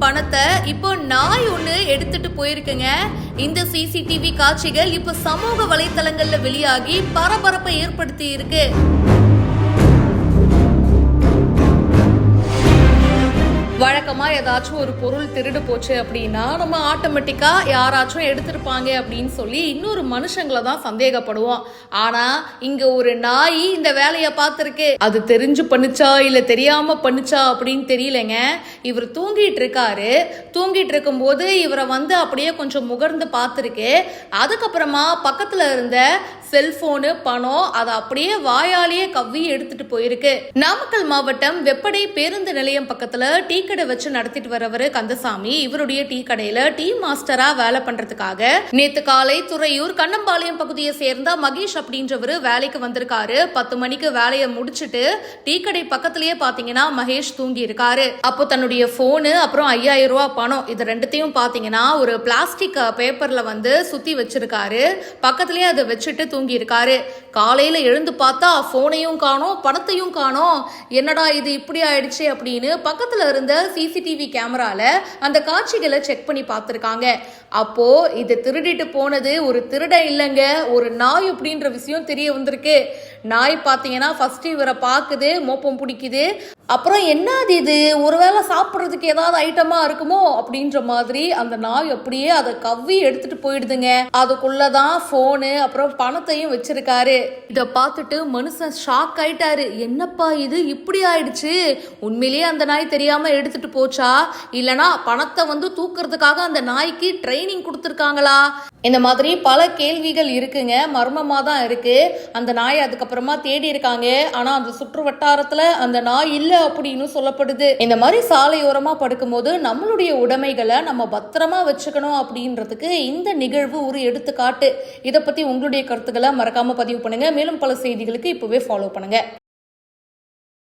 பணத்தை இப்போ நாய் ஒண்ணு எடுத்துட்டு போயிருக்குங்க. இந்த சிசிடிவி காட்சிகள் இப்ப சமூக வலைத்தளங்கள்ல வெளியாகி பரபரப்பை ஏற்படுத்தி இருக்கு. வழக்கமா ஏதாச்சும் ஒரு பொருள் திருடு போச்சு அப்படின்னா நம்ம ஆட்டோமேட்டிக்கா யாராச்சும் எடுத்திருப்பாங்க அப்படின்னு சொல்லி இன்னொரு மனுஷங்களை தான் சந்தேகப்படுவோம். ஆனா இங்க ஒரு நாய் இந்த வேலையை பார்த்திருக்கு. அது தெரிஞ்சு பண்ணுச்சா இல்ல தெரியாம பண்ணுச்சா அப்படின்னு தெரியலங்க. இவர் தூங்கிட்டு இருக்காரு. தூங்கிட்டு இருக்கும் போது இவரை அப்படியே கொஞ்சம் முகர்ந்து பார்த்திருக்கு. அதுக்கப்புறமா பக்கத்துல இருந்த செல்போனு, பணம் அதை அப்படியே வாயாலேயே கவ்வி எடுத்துட்டு போயிருக்கு. நாமக்கல் மாவட்டம் வெப்படை பேருந்து நிலையம் பக்கத்துல டீ கடை வச்சு நடத்திட்டு வரவர் கந்தசாமி. இவருடைய டீ கடையில டீ மாஸ்டரா வேலை பண்றதுக்காக நேத்து காலை துறையூர் கண்ணம்பாளையம் பகுதியை சேர்ந்த மகேஷ் அப்படின்றவரு வேலைக்கு வந்திருக்காரு. 10 மணிக்கு வேலையை முடிச்சுட்டு டீ கடை பக்கத்திலேயே பாத்தீங்கன்னா மகேஷ் தூங்கி இருக்காரு. அப்போ தன்னுடைய போனு அப்புறம் 5000 ரூபாய் பணம் இது ரெண்டுத்தையும் பாத்தீங்கன்னா ஒரு பிளாஸ்டிக் பேப்பர்ல சுத்தி வச்சிருக்காரு. பக்கத்திலேயே அதை வச்சுட்டு தூங்கி இருக்காரு. காலையில எழுந்து பார்த்தா போனையும் காணோம், பணத்தையும் காணோம். என்னடா இது இப்படி ஆயிடுச்சு அப்படின்னு பக்கத்துல இருந்த சிசிடிவி கேமரால அந்த காட்சிகளை செக் பண்ணி பார்த்திருக்காங்க. அப்போ இது திருடிட்டு போனது ஒரு திருட இல்லைங்க, ஒரு நாய் அப்படின்ற விஷயம் தெரிய வந்திருக்கு. நாய் பாத்தீங்கன்னா ஃபர்ஸ்ட் இவரை பாக்குது, மோப்பம் பிடிக்குது. அப்புறம் என்னது இது, ஒருவேளை சாப்பிட்றதுக்கு ஏதாவது ஐட்டமா இருக்குமோ அப்படின்ற மாதிரி அந்த நாய் அப்படியே அதை கவ்வி எடுத்துட்டு போயிடுதுங்க. அதுக்குள்ளதான் போனு அப்புறம் பணத்தையும் வச்சிருக்காரு. இத பார்த்துட்டு மனுஷன் ஷாக் ஆயிட்டாரு. என்னப்பா இது இப்படி ஆயிடுச்சு, உண்மையிலேயே அந்த நாய் தெரியாம எடுத்துட்டு போச்சா இல்லனா பணத்தை தூக்குறதுக்காக அந்த நாய்க்கு ட்ரைனிங் கொடுத்துருக்காங்களா? இந்த மாதிரி பல கேள்விகள் இருக்குங்க. மர்மமா தான் இருக்கு. அந்த நாய் அதுக்கப்புறமா தேடி இருக்காங்க. ஆனா அந்த சுற்று வட்டாரத்துல அந்த நாய் இல்ல அப்படின்னு சொல்லப்படுது. இந்த மாதிரி சாலையோரமா படுக்கும் போது நம்மளுடைய உடைமைகளை நம்ம பத்திரமா வச்சுக்கணும் அப்படின்றதுக்கு இந்த நிகழ்வு ஒரு எடுத்துக்காட்டு. இதை பத்தி உங்களுடைய கருத்துக்களை மறக்காம பதிவு பண்ணுங்க. மேலும் பல செய்திகளுக்கு இப்பவே ஃபாலோ பண்ணுங்க.